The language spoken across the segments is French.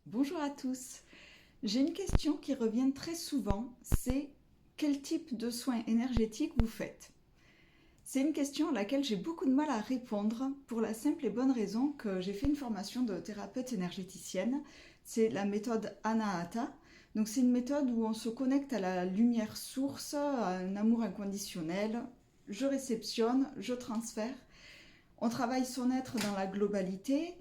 Bonjour à tous. J'ai une question qui revient très souvent, c'est quel type de soins énergétiques vous faites? C'est une question à laquelle j'ai beaucoup de mal à répondre pour la simple et bonne raison que j'ai fait une formation de thérapeute énergéticienne. C'est la méthode Anahata. Donc c'est une méthode où on se connecte à la lumière source, à un amour inconditionnel. Je réceptionne, je transfère. On travaille son être dans la globalité.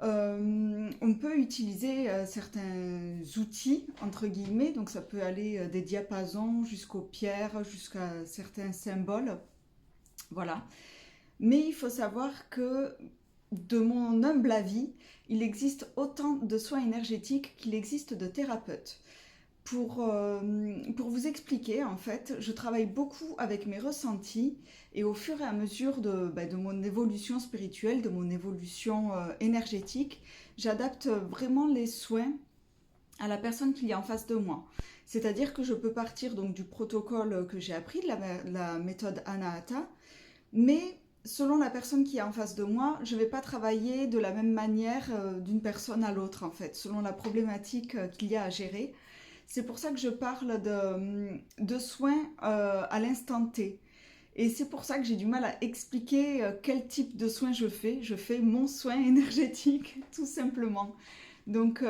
On peut utiliser certains outils, entre guillemets, donc ça peut aller des diapasons jusqu'aux pierres, jusqu'à certains symboles, voilà. Mais il faut savoir que, de mon humble avis, il existe autant de soins énergétiques qu'il existe de thérapeutes. Pour vous expliquer, en fait, je travaille beaucoup avec mes ressentis et au fur et à mesure de mon évolution spirituelle, de mon évolution énergétique, j'adapte vraiment les soins à la personne qu'il y a en face de moi. C'est-à-dire que je peux partir donc du protocole que j'ai appris, de la méthode Anahata, mais selon la personne qui est en face de moi, je ne vais pas travailler de la même manière d'une personne à l'autre, en fait, selon la problématique qu'il y a à gérer. C'est pour ça que je parle de soins à l'instant T. Et c'est pour ça que j'ai du mal à expliquer quel type de soins je fais. Je fais mon soin énergétique, tout simplement. Donc,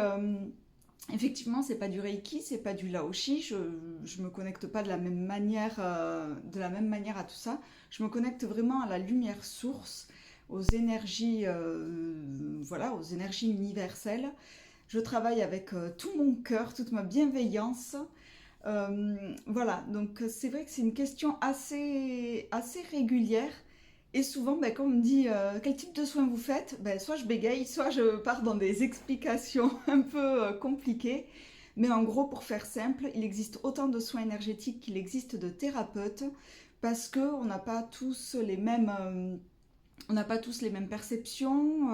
effectivement, c'est pas du Reiki, c'est pas du Laoshi. Je me connecte pas de la même manière à tout ça. Je me connecte vraiment à la lumière source, aux énergies, voilà, aux énergies universelles. Je travaille avec tout mon cœur, toute ma bienveillance. Voilà, donc c'est vrai que c'est une question assez régulière. Et souvent, ben, quand on me dit quel type de soins vous faites, ben, soit je bégaye, soit je pars dans des explications un peu compliquées. Mais en gros, pour faire simple, il existe autant de soins énergétiques qu'il existe de thérapeutes parce qu'on n'a pas tous les mêmes, on n'a pas tous les mêmes perceptions,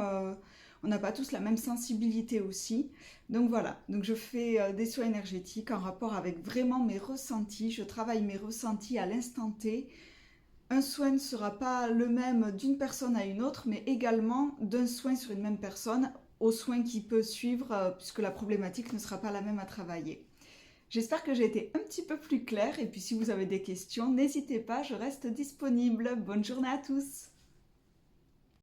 on n'a pas tous la même sensibilité aussi. Donc voilà, donc je fais des soins énergétiques en rapport avec vraiment mes ressentis, je travaille mes ressentis à l'instant T. Un soin ne sera pas le même d'une personne à une autre, mais également d'un soin sur une même personne au soin qui peut suivre, puisque la problématique ne sera pas la même à travailler. J'espère que j'ai été un petit peu plus claire, et puis si vous avez des questions, n'hésitez pas, je reste disponible. Bonne journée à tous!